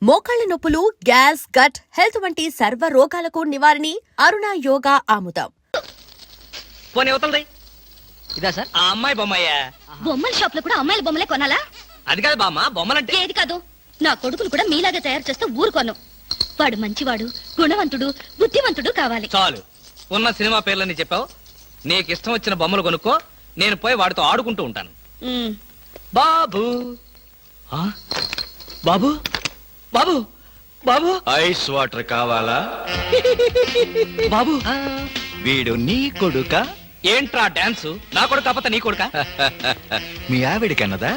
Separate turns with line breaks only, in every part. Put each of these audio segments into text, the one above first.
మోకాళ్ల నొప్పులు, gas, gut health వంటి సర్వ రోగాలకు నివారణి అరుణ యోగా ఆముదం.
పోనీ అవతలది ఇదా సార్? ఆ అమ్మాయి బొమ్మయ్యా.
బొమ్మల షాప్ లో కూడా అమ్మాయిల బొమ్మలే కొనాలా?
అది కాదు బామ్మ, బొమ్మలంటే
ఏది కాదు. నా కొడుకులు కూడా మీలాగే తయారు చేస్తే ఊరుకోను. వాడు మంచివాడు, గుణవంతుడు, బుద్ధివంతుడు కావాలి.
చాలు, ఉన్న సినిమా పేర్లని చెప్పావు. నీకు ఇష్టం వచ్చిన బొమ్మలు కొనుక్కో, నేను పోయి వాడితో ఆడుకుంటూ ఉంటాను. బాబు ఆ? బాబు బాబు బాబు
ఐస్ వాటర్ కావాలా?
బాబు
వీడు నీ కొడుక?
ఏంట్రా డాన్స్? నా కొడుకు కాకపోతే నీ కొడుక?
మీ ఆవిడికన్నదా?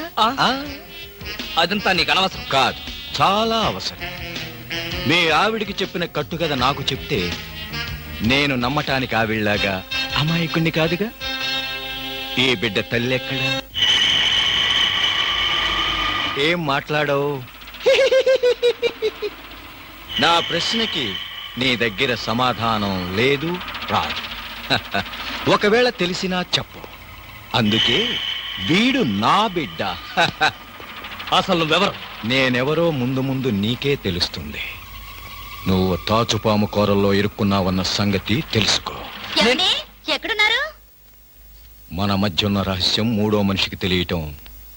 అదంతా నీకు అనవసరం.
కాదు, చాలా అవసరం. మీ ఆవిడికి చెప్పిన కట్టుకథ నాకు చెప్తే నేను నమ్మటానికి ఆవిడలాగా అమాయకుణ్ణి కాదుగా. ఈ బిడ్డ తల్లెక్కడా? ఏం మాట్లాడవు? నా ప్రశ్నకి నీ దగ్గర సమాధానం లేదు, రాదు. ఒకవేళ తెలిసినా చెప్పు. అందుకే వీడు నా బిడ్డ.
అసలు నువ్వెవరు?
నేనెవరో ముందు ముందు నీకే తెలుస్తుంది. నువ్వు తాచుపాము కూరల్లో ఇరుక్కున్నావన్న సంగతి తెలుసుకో.
ఎక్కడున్నారు?
మన మధ్య ఉన్న రహస్యం మూడో మనిషికి తెలియటం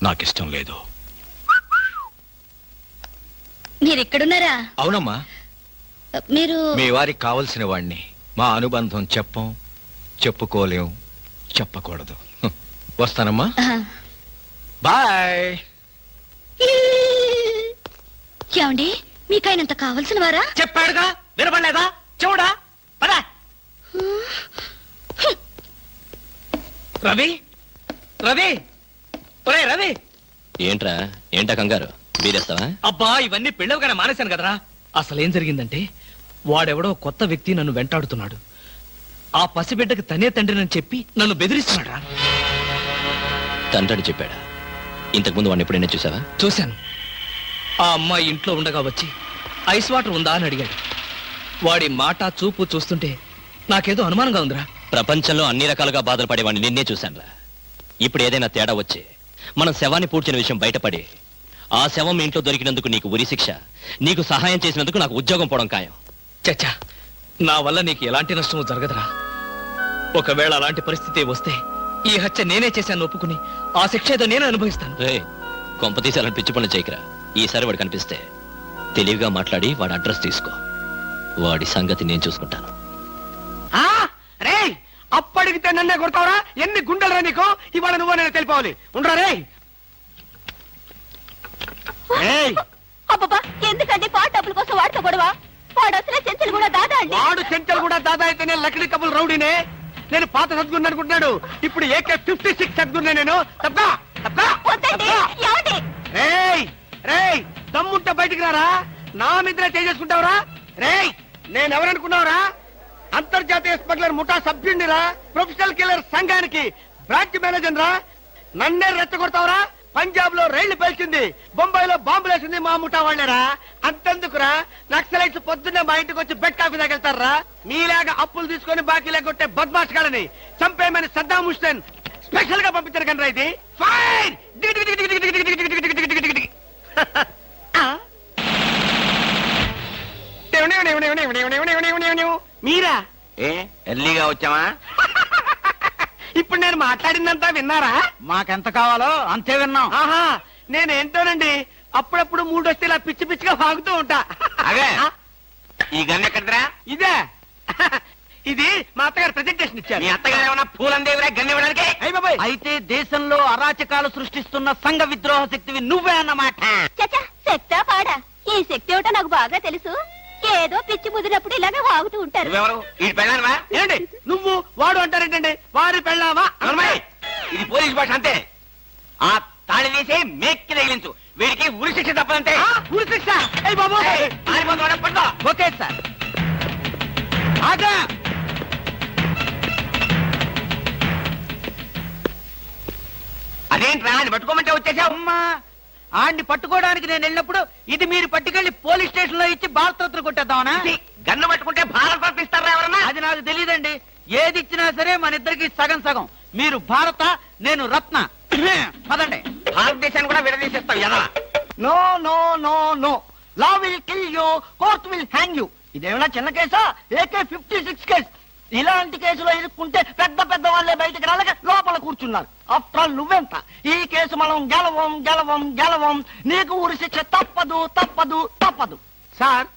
నాకిష్టం లేదు.
మీరెక్కడున్నారా?
అవునమ్మా,
మీరు
మీ వారికి కావలసిన వాణ్ణి. మా అనుబంధం చెప్పం, చెప్పుకోలేం, చెప్పకూడదు. వస్తానమ్మా, బాయ్.
ఏమండి, మీకైనంత కావలసిన వారా?
చెప్పాడుగా, వినపడలేదా? చూడా పదా. రవి రవి ఒరే రవి.
ఏంట్రా, ఏంటా కంగారు? బీరేస్తావా?
అబ్బా, ఇవన్నీ పెళ్ళవగానే మానేశాను కదరా. అసలేం జరిగిందంటే, వాడెవడో కొత్త వ్యక్తి నన్ను వెంటాడుతున్నాడు. ఆ పసిబిడ్డకి తనే తండ్రినని చెప్పి నన్ను బెదిరిస్తున్నాడు రా.
తండ్రి చెప్పాడా? ఇంతకుముందు వాడిని ఎప్పుడైనా చూసావా?
చూశాను. ఆ అమ్మాయి ఇంట్లో ఉండగా వచ్చి ఐస్ వాటర్ ఉందా అని అడిగాడు. వాడి మాట చూపు చూస్తుంటే నాకేదో అనుమానంగా ఉందిరా.
ప్రపంచంలో అన్ని రకాలుగా బాధలు పడేవాడిని నిన్నే చూశానురా. ఇప్పుడు ఏదైనా తేడా వచ్చి మనం శవాన్ని పూడ్చిన విషయం బయటపడి ఆ శవం ఇంట్లో దొరికినందుకు నీకు ఉరి శిక్ష, నీకు సహాయం చేసినందుకు నాకు ఉద్యోగం పోవడం ఖాయం.
చచ్చా, నా వల్ల నీకు ఎలాంటి నష్టం జరగదురా. ఒకవేళ అలాంటి పరిస్థితి వస్తే ఈ హత్య నేనే చేశాను ఒప్పుకుని ఆ శిక్ష ఏదో నేనే అనుభవిస్తాను.
రే, కొంపతీసి అలాంటి పిచ్చి పనులు చేయకరా. ఈసారి వాడు కనిపిస్తే తెలివిగా మాట్లాడి వాడి అడ్రస్ తీసుకో. వాడి సంగతి నేను చూసుకుంటాను.
అప్పడిగితే నన్నే కొడతావరా? ఎన్ని గుండెలరా నీకు? ఇవాళ నువ్వు నేను తెలిపోవాలి. ఉండరా రే.
అబ్బబ్బా, ఎందుకండి పాట డబ్బుల కోసం వాడితో గొడవ? వాడు అసలే చెంచలు కూడా దాదా అండి.
వాడు చెంచలు కూడా దాదా అయితే నేను లక్డీ కబుల్ రౌడీనే. నేను పాత సద్గురు అనుకుంటున్నాడు. ఇప్పుడు AK-56 సద్గురునే నేను. తప్పా తప్పా. రేయ్ రేయ్, దమ్ముంటే బయటికి రారా. నా మీద చేసుకుంటావురా? రేయ్, నేనెవరనుకున్నావురా? అంతర్జాతీయ స్మగ్లర్ ముఠా సభ్యుడిరా. ప్రొఫెషనల్ కిల్లర్ సంఘానికి బ్రాంచ్ మేనేజర్ రా. నన్నే రెచ్చగొడతావురా? పంజాబ్ లో రైళ్లు పేల్చింది, బొంబాయిలో బాంబులేసింది మా ముఠా వాళ్ళరా. అంతెందుకురా, నక్సలైట్స్ పొద్దున్నే మా ఇంటికి వచ్చి బెడ్ కాఫీ తగలుతారా. మీలాగా అప్పులు తీసుకొని బాకీ లేకొట్టే బద్మాష్ గాలని చంపేయమని సద్దాం హుస్సేన్ స్పెషల్ గా పంపించారు కనరా. ఇది ఫైన్. మీరా?
ఎర్లీగా వచ్చావా?
ఇప్పుడు నేను మాట్లాడిందంతా విన్నారా?
మాకెంత కావాలో అంతే విన్నాం.
ఆహా, నేనేంటోనండి అప్పుడప్పుడు మూడొస్తే ఇలా పిచ్చి పిచ్చిగా వాగుతూ ఉంటా.
అదే, ఈ గన్ ఎక్కడరా?
ఇదే. ఇది మా అత్తగారు ప్రెజెంటేషన్ ఇచ్చారు.
మీ అత్తగారు ఏమన్నా పూలందేవిరా గన్ ఇవ్వడానికి?
అయితే దేశంలో అరాచకాలు సృష్టిస్తున్న సంఘ విద్రోహ శక్తివి నువ్వే అన్నమాట.
శక్తా పాడా? ఈ శక్తి ఏమిటో నాకు బాగా తెలుసు. ఏదో పిచ్చి ముదిరినప్పుడు ఇలాగే వాగుతూ ఉంటారు.
నువ్వెవరు? ఈ పెళ్ళానవా?
ఏంటి నువ్వు వాడు అంటారేంటండి? వారి పెళ్ళావా?
ఇది పోలీస్ భాష అంతే. ఆ తాళి తీసి మేక్కి తగిలించు. వీడికి ఉరి శిక్ష తప్పదంటే.
ఉరి శిక్ష? బాబు, ఓకే సార్. ఆగా.
అదేంట్రా, అది పట్టుకోమంటే వచ్చేసావు?
అమ్మా, ఆడిని పట్టుకోవడానికి నేను వెళ్ళినప్పుడు ఇది మీరు పట్టుకెళ్లి పోలీస్ స్టేషన్ లో ఇచ్చి భారతరత్న కొట్టేద్దామనా?
గన్ను పట్టుకుంటే భారత ఇస్తారా ఎవరన్నా?
అది నాకు తెలియదండి. ఏది ఇచ్చినా సరే మన ఇద్దరికి సగం సగం. మీరు భారత, నేను రత్న. పదండి.
భారతదేశాన్ని కూడా విడదీసేస్తావు.
No no no no, law will kill you, court will hang you. ఇదేమైనా చిన్న కేసా? AK-56 case. ఇలాంటి కేసులో ఇరుక్కుంటే పెద్ద పెద్ద వాళ్ళే బయటకు రాలేక లోపల కూర్చున్నారు. ఆఫ్టర్ ఆల్ నువ్వెంత? ఈ కేసు మనం గెలవం. నీకు ఊరి శిక్ష తప్పదు.
సార్,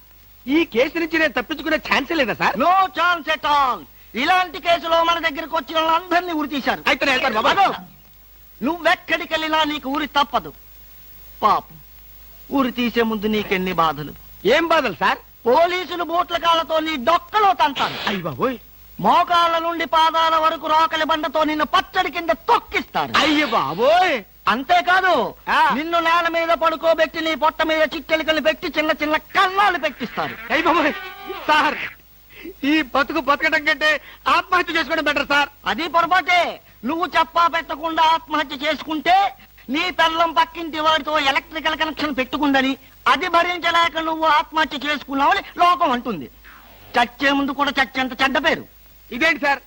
ఈ కేసు నుంచి నేను తప్పించుకునే ఛాన్సే లేదా sir?
No chance at all. ఇలాంటి కేసులో మన దగ్గరకు వచ్చిన వాళ్ళందరినీ ఉరి తీశారు.
అయితే నేను వెళ్తాను బాబా.
అదో, నువ్వెక్కడికి వెళ్ళినా నీకు ఊరి తప్పదు. పాపం, ఊరి తీసే ముందు నీకెన్ని బాధలు.
ఏం బాధలు సార్?
పోలీసులు బూట్ల కాళ్ళతో నీ డొక్కలో తంతారు.
అయ్య బాబోయ్,
మోకాళ్ళ నుండి పాదాల వరకు రోకలి బండతో నిన్ను పచ్చడి కింద తొక్కిస్తారు.
అయ్య బాబోయ్.
అంతేకాదు,
ఆ.
నిన్ను నేల మీద పడుకోబెట్టి నీ పొట్ట మీద చిట్టెలికలు పెట్టి చిన్న చిన్న కన్నాలు పెట్టిస్తారు.
అయ్య బాబోయ్. సార్, ఈ బతకడం కంటే ఆత్మహత్య చేసుకోవడం బెటర్ సార్.
అది పొరపాటే. నువ్వు చెప్పా పెట్టకుండా ఆత్మహత్య చేసుకుంటే నీ పెళ్ళం పక్కింటి వాడితో ఎలక్ట్రికల్ కనెక్షన్ పెట్టుకుందని అది భరించలేక నువ్వు ఆత్మహత్య చేసుకున్నావని లోకం అంటుంది. చచ్చే ముందు కూడా చచ్చేంత చెడ్డ పేరు.
ఇదేంటి సార్,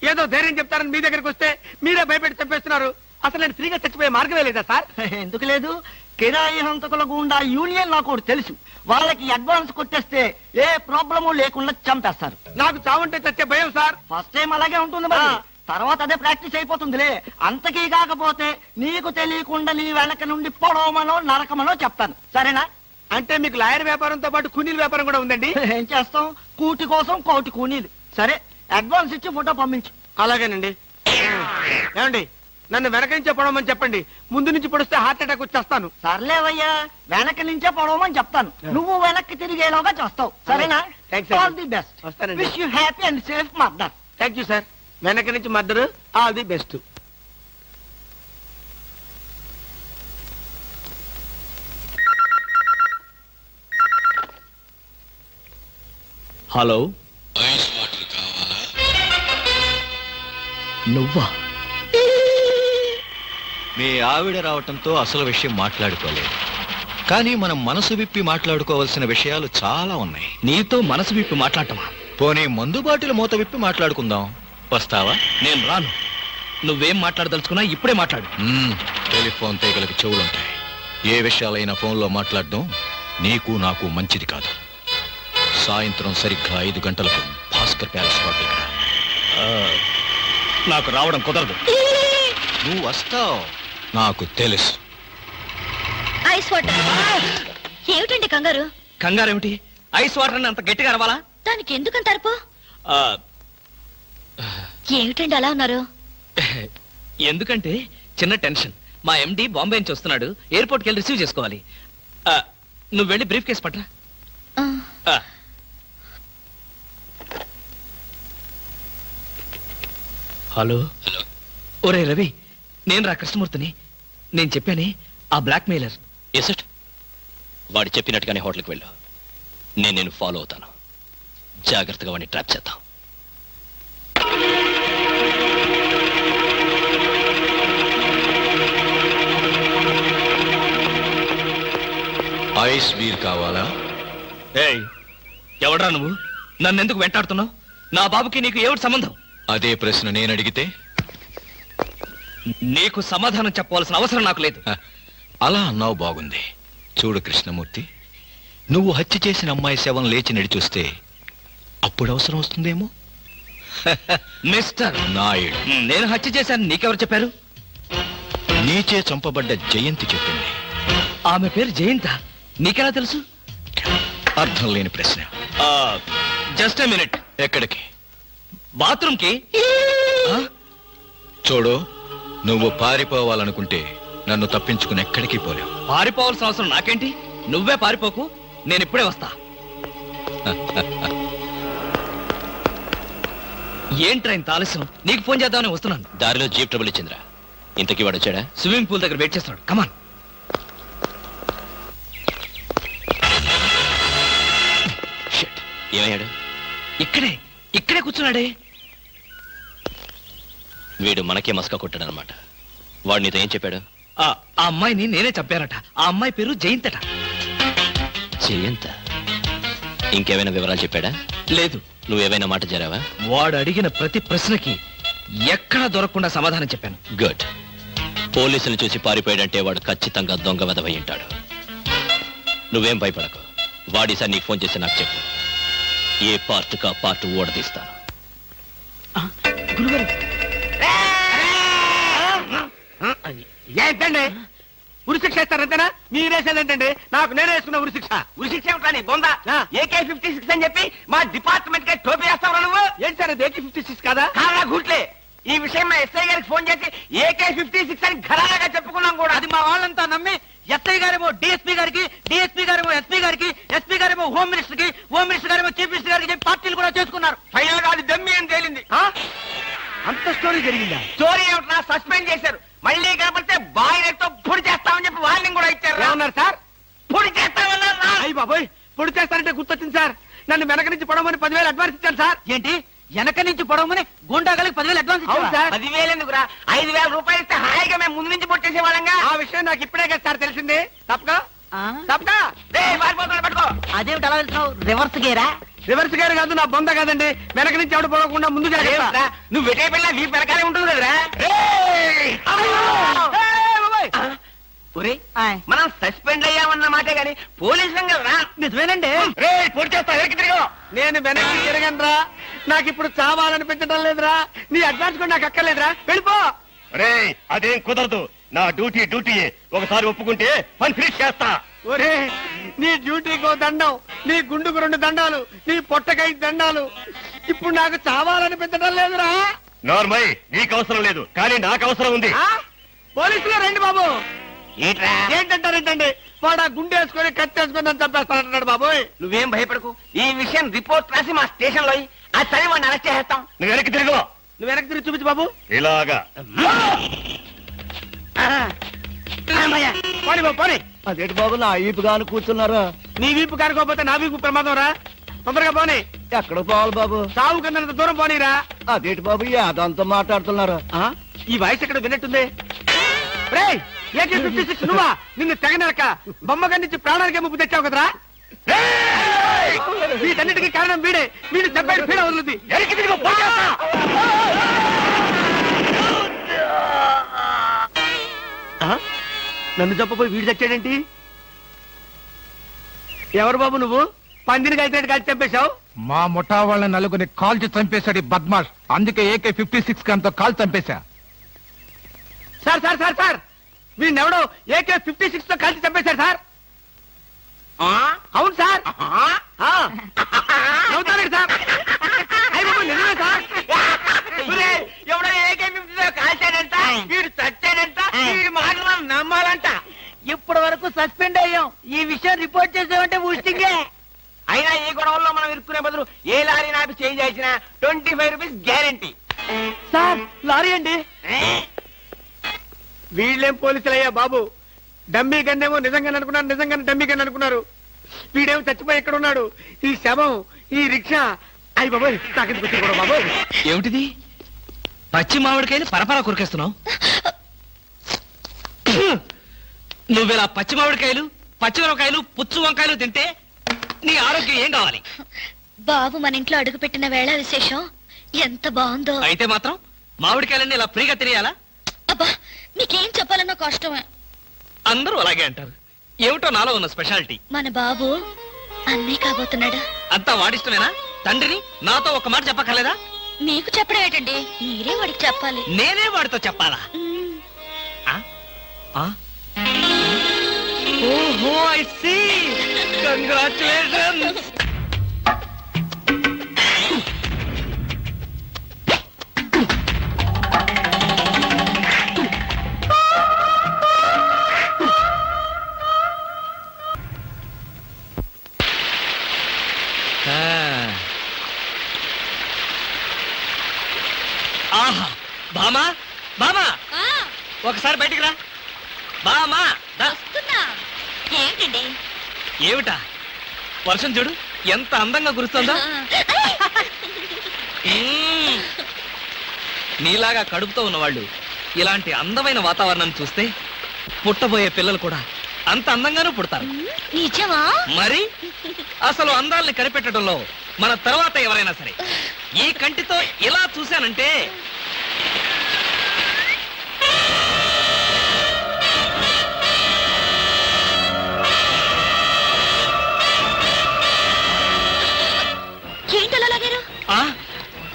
ఏదో ధైర్యం చెప్తారని మీ దగ్గరికి వస్తే మీరే భయపెట్టి చంపేస్తున్నారు. అసలు నేను ఫ్రీగా చచ్చిపోయే మార్గమే లేదా సార్?
ఎందుకు లేదు? కిరాయి హంతకుల గుండా యూనియన్ నాకు ఒకటి తెలుసు. వాళ్ళకి అడ్వాన్స్ కొట్టేస్తే ఏ ప్రాబ్లము లేకుండా చంపేస్తారు.
నాకు చావుంటే చచ్చే భయం సార్.
ఫస్ట్ టైం అలాగే ఉంటుంది మరి. తర్వాత అదే ప్రాక్టీస్ అయిపోతుందిలే. అంతకీ కాకపోతే నీకు తెలియకుండా నీ వెనక నుండి పొడవమనో నరకమనో చెప్తాను. సరేనా?
అంటే మీకు లాయర్ వ్యాపారంతో పాటు కూలీల వ్యాపారం కూడా ఉందండి?
ఏం చేస్తాం, కూటి కోసం కోటి కూనీలు. సరే, అడ్వాన్స్ ఇచ్చి ఫోటో పంపించు.
అలాగేనండి. ఏమండి, నన్ను వెనక నుంచే పొడవమని చెప్పండి. ముందు నుంచి పొడిస్తే హార్ట్ అటాక్ వచ్చేస్తాను.
సర్లేవయ్యా, వెనక నుంచే పొడవమని చెప్తాను. నువ్వు వెనక్కి తిరిగేలోగా చేస్తావు. సరేనా?
Thanks, sir.
All the best.
వస్తానండి.
Wish you happy and safe murder.
Thank you sir. వెనక నుంచి మద్దరు. All the best.
Hello,
ice water కావాలా?
నువ్వా?
మీ ఆవిడ రావటంతో అసలు విషయం మాట్లాడుకోలేదు, కానీ మనం మనసు విప్పి మాట్లాడుకోవాల్సిన విషయాలు చాలా ఉన్నాయి.
నీతో మనసు విప్పి మాట్లాడటమా?
పోనీ మందు బాటిల్ మూత విప్పి మాట్లాడుకుందాం. వస్తావా?
నేను రాను. నువ్వేం మాట్లాడదలుచుకున్నా ఇప్పుడే మాట్లాడు.
టెలిఫోన్ తీగలకు చెవులుంటాయి. ఏ విషయాలైనా ఫోన్లో మాట్లాడడం నీకు నాకు మంచిది కాదు. సాయంత్రం సరిగ్గా 5 గంటలకు భాస్కర్ ప్యాలెస్ హోటల్కి రా.
నాకు రావడం కుదరదు.
నువ్వు వస్తావు, నాకు తెలుసు.
Ice water. ఏమిటండి కంగారు?
కంగారేమిటి? ఐస్ వాటర్ అని అంత గట్టిగా అరవాలా?
దానికి ఎందుకంత అరుపు? ఏమిటండి అలా ఉన్నారు?
ఎందుకంటే చిన్న టెన్షన్. మా ఎండి బాంబే నుంచి వస్తున్నాడు. ఎయిర్పోర్ట్కి వెళ్ళి రిసీవ్ చేసుకోవాలి. నువ్వు వెళ్ళి బ్రీఫ్ కేసు పట్రా.
ఆ,
హలో. ఒరే రవి, నేను రా కృష్ణమూర్తిని. నేను చెప్పానే, ఆ బ్లాక్ మెయిలర్.
Yes it. వాడు చెప్పినట్టుగానే హోటల్కి వెళ్ళు. నేను ఫాలో అవుతాను. జాగ్రత్తగా వాడిని ట్రాప్ చేద్దాం.
ఐస్ బీర్ కావాలా?
ఏయ్, ఎవడ్రా నువ్వు? నన్నెందుకు వెంటాడుతున్నావు? నా బాబుకి నీకు ఏమిటి సంబంధం?
అదే ప్రశ్న నేను అడిగితే?
నీకు సమాధానం చెప్పవలసిన అవసరం నాకు లేదు.
అలా అన్నావు, బాగుంది. చూడు కృష్ణమూర్తి, నువ్వు హత్య చేసిన అమ్మాయి శవం లేచి నడిచొస్తే అప్పుడు అవసరం వస్తుందేమో.
మిస్టర్
నాయుడు,
నేను హత్య చేశాను నీకెవరు చెప్పారు?
నీచే చంపబడ్డ జయంతి చెప్పింది.
ఆమె పేరు జయంత. నీకెలా తెలుసు?
అర్థం లేని ప్రశ్న.
Just a minute.
ఎక్కడికి?
బాత్రూమ్ కి.
చూడు, నువ్వు పారిపోవాలనుకుంటే నన్ను తప్పించుకుని ఎక్కడికి పోలేవు.
పారిపోవాల్సిన అవసరం నాకేంటి? నువ్వే పారిపోకు, నేను ఇప్పుడే వస్తా. ఏంట్రా ఇంత ఆలస్యం? నీకు ఫోన్ చేద్దామని వస్తున్నాను.
దారిలో జీప్ ట్రబుల్ ఇచ్చిందిరా. ఇంతకీ వాడు వచ్చాడా?
స్విమ్మింగ్ పూల్ దగ్గర వెయిట్ చేస్తున్నాడు. కమాన్.
షిట్. ఏమయ్యాడు?
ఇక్కడే కూర్చున్నాడే.
వీడు మనకే మస్కా కొట్టాడనమాట. వాడు నీతో ఏం చెప్పాడు?
ఆ అమ్మాయిని నేనే చంపారట. ఆ అమ్మాయి పేరు జయంతట.
జయంత? ఇంకేమైనా వివరాలు చెప్పాడా?
లేదు.
నువ్వేమైనా మాట చేరావా?
వాడు అడిగిన ప్రతి ప్రశ్నకి ఎక్కడా దొరకకుండా సమాధానం చెప్పాను.
గుడ్. పోలీసులు చూసి పారిపోయాడంటే వాడు ఖచ్చితంగా దొంగ వెధవై ఉంటాడు. నువ్వేం భయపడకు. వాడిసారి నీకు ఫోన్ చేసి నాకు చెప్పు. ఏ పార్ట్ కా పార్ట్ ఓడదీస్తాను.
ఏంటండి ఉరిశిక్ష ఇస్తారంతేనా మీరేసేదేంటండి నాకు నేనే వేసుకున్న ఉరిశిక్ష
ఉరిశిక్ష ఏమిటా బొంద
ఆ.
AK-56 అని చెప్పి మా డిపార్ట్మెంట్ కి టోపీ వేస్తావు నువ్వు
ఏంటి సార్ అది AK-56 కాదా
కాదా గుట్లే ఈ విషయం మా ఎస్ఐ గారికి ఫోన్ చేసి AK-56 అని ఘరాగా చెప్పుకున్నాం కూడా.
అది మా వాళ్ళంతా నమ్మి ఎస్ఐ గారేమో డిఎస్పీ గారికి, డిఎస్పీ గారేమో ఎస్పీ గారికి, ఎస్పీ గారేమో హోమ్ మినిస్టర్ కి, హోమ్ మినిస్టర్ గారేమో చీఫ్ మినిస్టర్ గారికి చెప్పి పార్టీలు కూడా చేసుకున్నారు.
ఫైనల్ గా అది దమ్మి అని తేలింది.
ఆ? అంత స్టోరీ జరిగిందా?
స్టోరీ ఏమిటా సస్పెండ్ చేశారు. మళ్ళీ కనపడితే బాయిలతో పొడి చేస్తామని చెప్పి వార్నింగ్ కూడా ఇచ్చారు.
ఏమన్నారు సార్?
పొడి చేస్తామన్నారు రా.
అయ్యి బాబోయ్ పొడి చేస్తారంటే గుర్తొచ్చింది సార్. నన్ను వెనక నుంచి పడమని 10,000 అడ్వాన్స్ ఇచ్చాను సార్.
ఏంటి వెనక నుంచి పొడవమని గుండాగలకి 10,000 అడ్వాన్స్
అవును
ఇచ్చావా?
సార్.
10,000 ఎందుకురా 5,000 రూపాయలు ఇస్తే హాయిగా మేము ముందు నుంచి పొట్టేసే వాళ్ళంగా.
ఆ విషయం నాకు ఇప్పుడే కదా సార్ తెలిసింది. తప్పగా
ఆ?
తప్పగా
పారిపోతాడు పట్టుకో.
అదేమిటి అలా వెళ్తున్నావు? రివర్స్ గేరా?
రివర్స్ గారు కాదు, నా బొంద కాదండి. వెనక నుంచి ఎవడు పడకుండా ముందు జాగ్రత్త.
అదేమిట్రా, నువ్వు వెటే పిల్ల వీ వెనకాలే ఉంటుంది కదరా. ఒరేయ్,
ఆయ్.
మనం సస్పెండ్ అయ్యామన్న మాటే గాని పోలీసులం కదరా.
నిజమేనండి.
పొడి చేస్తా వెనక్కి తిరిగి.
నేను వెనక్కి తిరగనరా. నాకు ఇప్పుడు చావాలనిపించడం లేదురా. నీ అడ్వాన్స్ కూడా నాకు అక్కర్లేదురా. వెళ్ళిపో.
అదేం కుదరదు. నా డ్యూటీ ఒకసారి ఒప్పుకుంటే పని ఫినిష్ చేస్తా.
ఒరే నీ డ్యూటీకో దండం, నీ గుండుకు 2 దండాలు, నీ పొట్టకై దండాలు. ఇప్పుడు నాకు చావాలనిపించడం లేదురా.
నార్మల్ నీకు అవసరం లేదు, కానీ నాకు అవసరం ఉంది.
ఆ? పోలీసులు రండి బాబు.
ఏంట్రా
ఏంటంటారేంటండి? వాడు ఆ గుండె వేసుకొని కత్తి వేసుకొని నన్ను చంపేస్తానంటున్నాడు బాబోయ్.
నువ్వేం భయపడకు. ఈ విషయం రిపోర్ట్ రాసి మా స్టేషన్ లో ఆ చదివి వాడిని అరెస్ట్ చేస్తాం.
నువ్వు వెనక్కి తిరుగు.
నువ్వు వెనక్కి తిరిగి చూపించు బాబు.
ఇలాగా
పోనీ బాబు పోనీ.
అదేంటి బాబు నా ఈపుగాను కూర్చున్నారు?
నీ వీపు కారుకోపోతే నా వీపు ప్రమాదం రా. తొందరగా పోనీ.
ఎక్కడ పోవాలి బాబు?
సాగు కన్నంత దూరం పోనీరా.
అదేంటి బాబు అదంతా మాట్లాడుతున్నారు?
ఆ? ఈ వాయిస్ ఎక్కడ విన్నట్టుంది. రేయ్ AK-56 నువ్వా? నిన్ను తెగనరక బొమ్మగా నుంచి ప్రాణానికి ముప్పు తెచ్చావు కదరా. వీటన్నిటికీ కారణం వీడే. వీడు చెప్పాడు పీడ వదులుద్ది.
వెనక్కి తిరుగు, పొడి చేస్తా.
ఆ? నన్ను చెప్పపోయి వీడు చచ్చాడేంటి? ఎవరు బాబు నువ్వు? పందిని కలిసినట్టు కలిసి చంపేశావు.
మా ముఠా వాళ్ళ నలుగురిని కాల్చి చంపేశాడు ఈ బద్మాష్. అందుకే AK-56 గన్తో కాల్ చంపేశా.
సార్ సార్ సార్ సార్ వీడిని ఎవడో AK-56 తో కలిసి చంపేశారు సార్. అవును సార్. అవుతానండి సార్. అయ్య బాబు నిజమే సార్.
ఒరేయ్, ఎవడో AK-50 కాల్చాడంట, వీడు చచ్చాడంట, వీడి మాటలు మనం నమ్మాలంట.
ఇప్పటి వరకు సస్పెండ్ అయ్యాం. ఈ విషయం రిపోర్ట్ చేసామంటే ఊస్టింగే.
అయినా ఈ గొడవల్లో మనం ఇరుక్కునే బదులు ఏ లారీ నాపి చేంజ్ చేసినా 25 రూపీస్ గ్యారెంటీ.
సార్ లారీ అండి. వీళ్ళేం పోలీసులయ్యా బాబు. డమ్మీ గన్నేమో నిజంగానే అనుకున్నారు, నిజంగానే డమ్మీ గన్ అనుకున్నారు. వీడేమో చచ్చిపోయి ఎక్కడ ఉన్నాడు? ఈ శవం, ఈ రిక్షా. అయ్యి బాబోయ్ నాకెందుకు వచ్చింది కూడా బాబోయ్.
ఏమిటిది? పచ్చి మామిడికాయలు పరపరా కొరికేస్తున్నావు. నువ్విలా పచ్చి మామిడికాయలు, పచ్చిమిరపకాయలు, పుచ్చు వంకాయలు తింటే నీ ఆరోగ్యం ఏం కావాలి?
బాబు మన ఇంట్లో అడుగు పెట్టిన వేళ విశేషం ఎంత బాగుందో.
అయితే మాత్రం మామిడికాయలన్నీ ఇలా ఫ్రీగా తినేయాలా?
అబ్బా మీకేం చెప్పాలన్నా కష్టమే.
అందరూ అలాగే అంటారు. ఏమిటో నాలో ఉన్న స్పెషాలిటీ.
మన బాబు అన్నీ కాబోతున్నాడు.
అంతా వాడిష్టమేనా? తండ్రిని నాతో ఒక మాట చెప్పక్కర్లేదా?
మీకు చెప్పడం ఏంటండి, మీరే వాడికి చెప్పాలి.
నేనే వాడితో చెప్పాలా?
మ్మ్.
ఆ? ఆ? ఓహో ఐ సీ. కంగ్రాచులేషన్స్. ఆహా బామా బామా
ఆ,
ఒకసారి బయటికి రా. బామా దా.
వస్తున్నా. ఏంటండి?
ఏమిటా? వర్షం చూడు ఎంత అందంగా కురుస్తుందో. మ్మ్. నీలాగా కడుపుతో ఉన్నవాళ్ళు ఇలాంటి అందమైన వాతావరణాన్ని చూస్తే పుట్టబోయే పిల్లలు కూడా అంత అందంగానూ పుడతారు.
నిజమా?
మరి అసలు అందాల్ని కనిపెట్టడంలో మన తర్వాత ఎవరైనా సరే ఈ కంటితో ఇలా చూశానంటే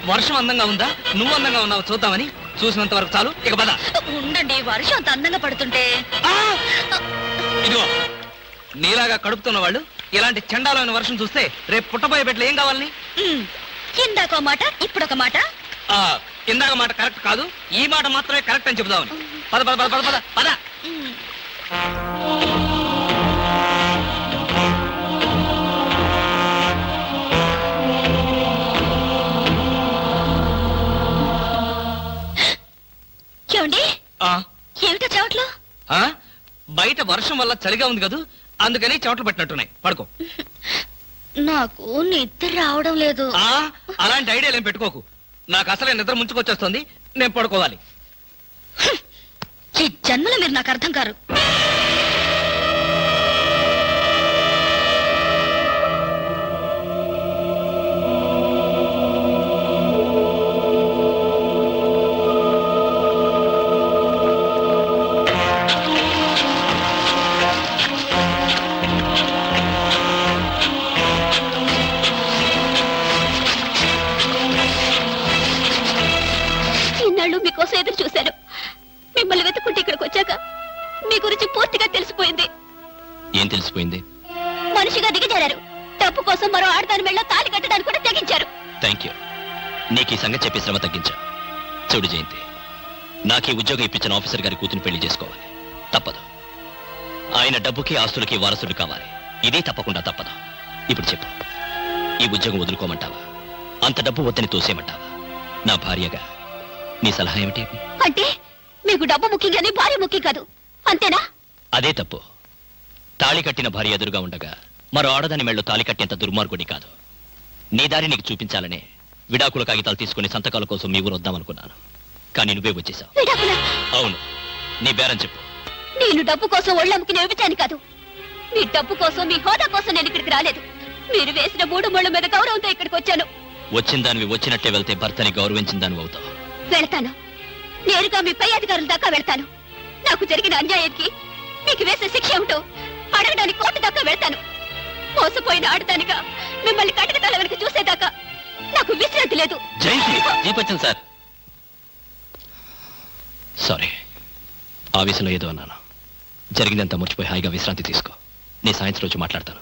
వర్షం అందంగా ఉందా నువ్వు అందంగా ఉన్నావు చూద్దామని. చూసినంత వరకు చాలు, ఇక పద.
ఉండండి, వర్షం అంత అందంగా పడుతుంటే.
ఆ! ఇదిగో నీలాగా కడుపుతున్న వాళ్ళు ఇలాంటి చండాలమైన వర్షం చూస్తే రేపు పుట్టబోయే బిడ్డలు ఏం కావాలని?
ఇందాక ఒక మాట, ఇప్పుడు ఒక మాట.
ఇందాక మాట కరెక్ట్ కాదు, ఈ మాట మాత్రమే కరెక్ట్ అని చెబుదామని. పద పద పద పద పద పద.
ఏమండి,
ఆ,
ఏమిటో చెవట్లు?
ఆ? బయట వర్షం వల్ల చలిగా ఉంది కదా, అందుకని చెమటలు పట్టినట్టున్నాయి. పడుకో.
నాకు నిద్ర రావడం లేదు.
అలాంటి ఐడియాలు ఏం పెట్టుకోకు. నాకు అసలే నిద్ర ముంచుకొచ్చేస్తోంది, నేను పడుకోవాలి.
ఈ జన్మలో మీరు నాకు అర్థం కారు. ఇన్నాళ్ళు మీకోసం ఎదురు చూశాను. మిమ్మల్ని వెతుక్కుంటే ఇక్కడికి వచ్చాక మీ గురించి పూర్తిగా తెలిసిపోయింది.
ఏం తెలిసిపోయింది?
మనిషిగా దిగజారారు. డబ్బు కోసం మరో ఆడదాని మెళ్ళ తాళి కట్టడానికి కూడా తెగించారు.
Thank you. నీకు ఈ సంగతి చెప్పి శ్రమ తగ్గించా. చూడు జయంతి, నాకు ఈ ఉద్యోగం ఇప్పించిన ఆఫీసర్ గారి కూతురు పెళ్లి చేసుకోవాలి. తప్పదు. ఆయన డబ్బుకి ఆస్తులకి వారసుడు కావాలి. ఇదే తప్పకుండా తప్పదు. ఇప్పుడు చెప్పు, ఈ ఉద్యోగం వదులుకోమంటావా, అంత డబ్బు వద్దని తోసేయమంటావా? నా భార్యగా నీ సలహా ఏమిటి?
అంటే మీకు డబ్బు ముఖ్యం కానీ భార్య ముఖ్యం కాదు, అంతేనా?
అదే తప్పు. తాళి కట్టిన భార్య ఎదురుగా ఉండగా మరో ఆడదాని మెళ్ళు తాళి కట్టేంత దుర్మార్గుడి కాదు. నీ దారి నీకు చూపించాలనే విడాకుల కాగితాలు తీసుకుని సంతకాల కోసం మీ ఊరు వద్దామనుకున్నాను. కానీ నువ్వే వచ్చేసావు.
విడాకులా?
అవును. నీ బేరం చెప్పు.
నేను డబ్బు కోసం ఒళ్ళమ్ముకి నిరూపించాను కాదు. మీ డబ్బు కోసం, మీ హోదా కోసం నేను ఇక్కడికి రాలేదు. మీరు వేసిన 3 ముళ్ళ మీద గౌరవంతో ఇక్కడికి వచ్చాను.
వచ్చిన దానివి వచ్చినట్టే వెళ్తే భర్తని గౌరవించిన దానివి అవుతావు.
వెళ్తాను. నేరుగా మీ పై అధికారుల దాకా వెళ్తాను. నాకు జరిగిన అన్యాయానికి మీకు వేసే శిక్ష ఏమిటో అడగడానికి కోర్టు దాకా వెళ్తాను. మోసపోయిన ఆడదానిగా మిమ్మల్ని కటకటాల వెనక చూసేదాకా నాకు విశ్రాంతి లేదు.
జీపొచ్చింది సార్. సారీ, ఆవేశంలో ఏదో అన్నాను. జరిగిందంతా మర్చిపోయి హాయిగా విశ్రాంతి తీసుకో. నీ సాయంత్రం రోజు మాట్లాడతాను.